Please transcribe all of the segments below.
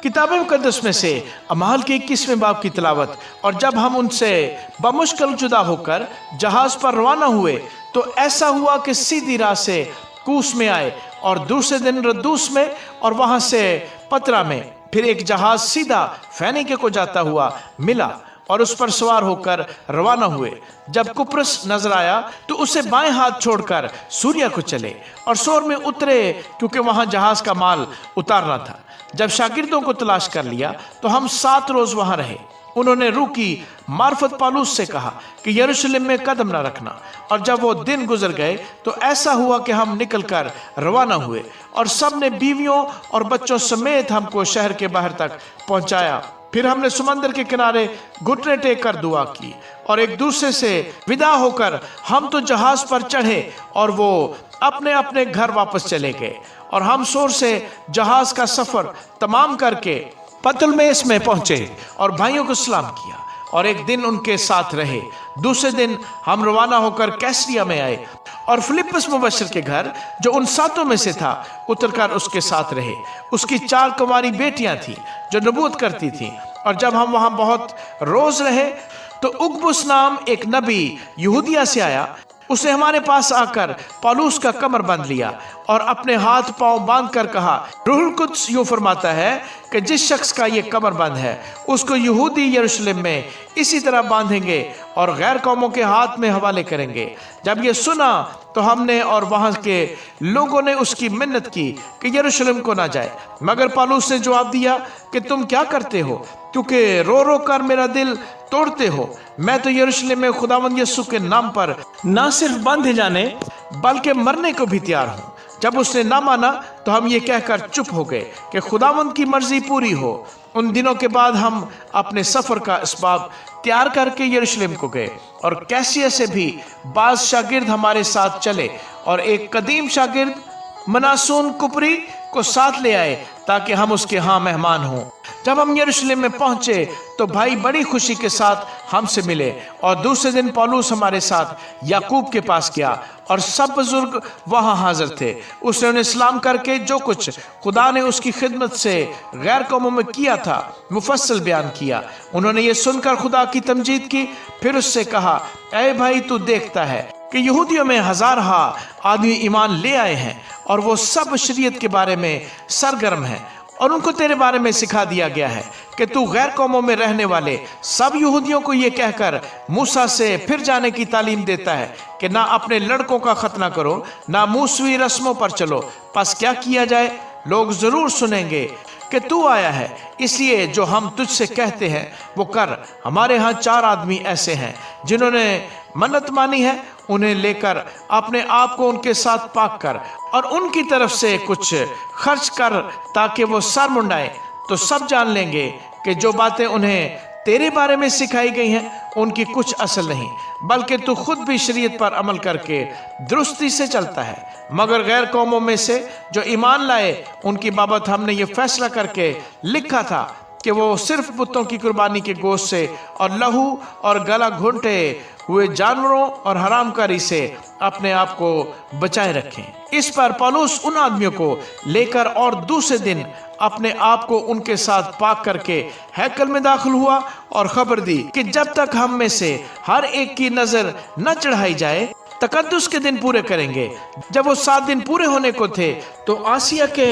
किताब मुकद्दस में से अमाल के 21वें बाब की तिलावत। और जब हम उनसे बमुश्किल जुदा होकर जहाज पर रवाना हुए तो ऐसा हुआ कि सीधी राह से कूस में आए और दूसरे दिन रद्दूस में और वहां से पतरा में। फिर एक जहाज सीधा फेनिके को जाता हुआ मिला और उस पर सवार होकर रवाना हुए। जब कुप्रुस नजर आया तो उसे बाएं हाथ छोड़कर सूरिया को चले और सोर में उतरे, क्योंकि वहां जहाज का माल उतारना था। जब शागिर्दों को तलाश कर लिया तो हम 7 रोज वहां रहे। उन्होंने रूह की मार्फत पालूस से कहा कि यरूशलेम में कदम न रखना। और जब वो दिन गुजर गए तो ऐसा हुआ कि हम निकलकर रवाना हुए और सब ने बीवियों और बच्चों समेत हमको शहर के बाहर तक पहुंचाया। फिर हमने समंदर के किनारे घुटने टेक कर दुआ की और एक दूसरे से विदा होकर हम तो जहाज पर चढ़े और वो अपने अपने घर वापस चले गए। और हम सोर से जहाज का सफर तमाम करके पतलमेस में पहुंचे और भाइयों को सलाम किया और एक दिन उनके साथ रहे। दूसरे दिन हम रवाना होकर कैसरिया में आए और फिलिप्पुस मुबश्शिर के घर, जो उन 7 में से था, उतरकर उसके साथ रहे। उसकी 4 कुंवारी बेटियां थीं जो नबूवत करती थीं। और जब हम वहां बहुत रोज रहे तो उगबुस नाम एक नबी यहूदिया से आया। उसने हमारे पास आकर पौलुस का कमर बांध लिया और अपने हाथ पांव बांध कर कहा, रूहुल कुद्स यूं फरमाता है कि जिस शख्स का ये कमर बंद है उसको यहूदी यरूशलेम में इसी तरह बांधेंगे और गैर कौमों के हाथ में हवाले करेंगे। जब ये सुना तो हमने और वहां के लोगों ने उसकी मिन्नत की कि यरूशलेम को ना जाए। मगर पौलुस ने जवाब दिया कि तुम क्या करते हो, क्योंकि रो रो कर मेरा दिल तोड़ते हो। मैं तो यरूशलेम में खुदावंद यीशु के नाम पर ना सिर्फ बांधे जाने बल्कि मरने को भी तैयार हूँ। जब उसने ना माना तो हम ये कहकर चुप हो गए कि खुदावंद की मर्जी पूरी हो। उन दिनों के बाद हम अपने सफर का असबाब तैयार करके यरूशलेम को गए और कैसिया से भी बाज शागिर्द हमारे साथ चले और एक कदीम शागिर्द मनासून कुपरी को साथ ले आए ताकि हम उसके यहाँ मेहमान हों। जब हम यरूशलेम में पहुंचे तो भाई बड़ी खुशी के साथ हमसे मिले और दूसरे दिन पौलुस हमारे साथ याकूब के पास गया और सब बुजुर्ग वहां हाजिर थे। उसने उन्हें सलाम करके जो कुछ खुदा ने उसकी खिदमत से गैर कौमों में किया था मुफस्सल बयान किया। उन्होंने ये सुनकर खुदा की तमजीद की। फिर उससे कहा, ऐ भाई, तू देखता है कि यहूदियों में 1000 आदमी ईमान ले आए हैं और वो सब शरीयत के बारे में सरगर्म हैं और उनको तेरे बारे में सिखा दिया गया है कि तू गैर कौमों में रहने वाले सब यहूदियों को ये कहकर मूसा से फिर जाने की तालीम देता है कि ना अपने लड़कों का खतना करो, ना मूसवी रस्मों पर चलो। बस क्या किया जाए? लोग जरूर सुनेंगे कि तू आया है, इसलिए जो हम तुझसे कहते हैं वो कर। हमारे यहाँ 4 आदमी ऐसे हैं जिन्होंने मन्नत मानी है, उन्हें लेकर अपने आप को उनके साथ पाक कर और उनकी तरफ से कुछ खर्च कर ताकि वो सर मुंडाएं। तो सब जान लेंगे कि जो बातें उन्हें तेरे बारे में सिखाई गई हैं उनकी कुछ असल नहीं, बल्कि तू खुद भी शरीयत पर अमल करके दुरुस्ती से चलता है। मगर गैर कौमों में से जो ईमान लाए उनकी बाबत हमने ये फैसला करके लिखा था कि वो सिर्फ बुतों की कुर्बानी के गोश्त से और लहू और गला घोंटे हुए जानवरों और हरामकारी से अपने आप को बचाए रखें। इस पर पौलुस उन आदमियों को लेकर और दूसरे दिन अपने आप को उनके साथ पाक करके हैकल में दाखिल हुआ और खबर दी कि जब तक हम में से हर एक की नजर न चढ़ाई जाए तकद्दुस के दिन पूरे करेंगे। जब वो 7 दिन पूरे होने को थे तो आसिया के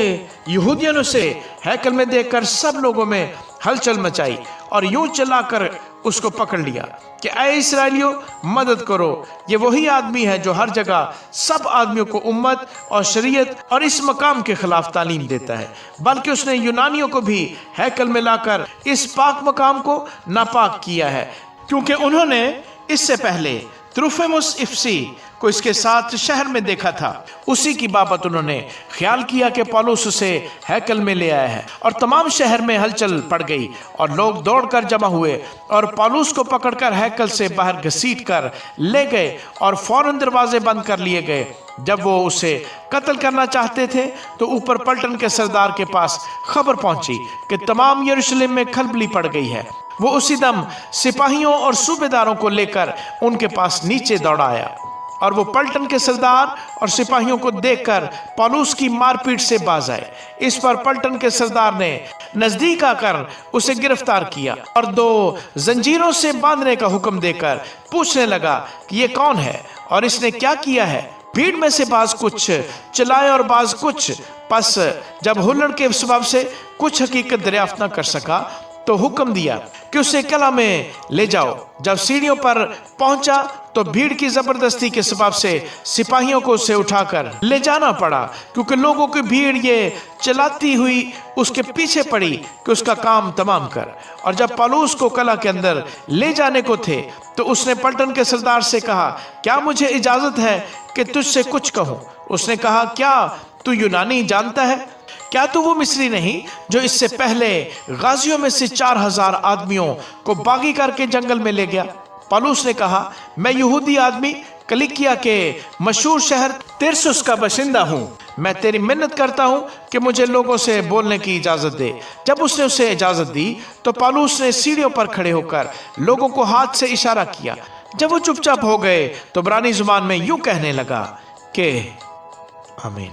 यहूदियों से हैकल में देखकर सब लोगों में हलचल मचाई और यूं चलाकर उसको पकड़ लिया कि ऐ इस्राएलियों, मदद करो। ये वही आदमी है जो हर जगह सब आदमियों को उम्मत और शरीयत और इस मकाम के खिलाफ तालीम देता है, बल्कि उसने यूनानियों को भी हैकल में लाकर इस पाक मकाम को नापाक किया है, क्योंकि उन्होंने इससे पहले त्रुफेमुस इफसी को इसके साथ शहर में देखा था। उसी की बाबत उन्होंने ख्याल किया कि पौलुस उसे हैकल में ले आया है और तमाम शहर में हलचल पड़ गई और लोग दौड़कर जमा हुए और पौलुस को पकड़कर हैकल से बाहर घसीट कर ले गए और फौरन दरवाजे बंद कर लिए गए। जब वो उसे कत्ल करना चाहते थे तो ऊपर पलटन के सरदार के पास खबर पहुंची कि तमाम यरूशलेम में खलबली पड़ गई है। वो उसी दम सिपाहियों और सूबेदारों को लेकर उनके पास नीचे दौड़ा आया और वो पलटन के सरदार और सिपाहियों को देखकर पौलुस की मारपीट से बाज आए। इस पर पलटन के सरदार ने नजदीक आकर उसे गिरफ्तार किया और 2 जंजीरों से बांधने का हुक्म देकर पूछने लगा कि ये कौन है और इसने क्या किया है। भीड़ में से बाज कुछ चिल्लाए और बाज कुछ। पस जब हुल्लड़ के स्वभाव से कुछ हकीकत दरियाफ्त न कर सका तो हुक्म दिया कि उसे कला में ले जाओ। जब सीढ़ियों पर पहुंचा तो भीड़ की जबरदस्ती के सबब से सिपाहियों को उसे उठाकर ले जाना पड़ा, क्योंकि लोगों की भीड़ ये चिल्लाती हुई उसके पीछे पड़ी कि उसका काम तमाम कर। और जब पौलुस को कला के अंदर ले जाने को थे तो उसने पलटन के सरदार से कहा, क्या मुझे इजाजत है कि तुझसे कुछ कहूं? उसने कहा, क्या तू यूनानी जानता है? क्या तू वो मिस्री नहीं जो इससे पहले गाजियों में से 4000 आदमियों को बागी करके जंगल में ले गया? पौलुस ने कहा, मैं यहूदी आदमी किलिकिया के मशहूर शहर तिरसुस का बाशिंदा हूँ। मैं तेरी मिन्नत करता हूँ कि मुझे लोगों से बोलने की इजाजत दे। जब उसने उसे इजाजत दी तो पौलुस ने सीढ़ियों पर खड़े होकर लोगों को हाथ से इशारा किया। जब वो चुपचाप हो गए तो इब्रानी जुबान में यूं कहने लगा कि आमीन।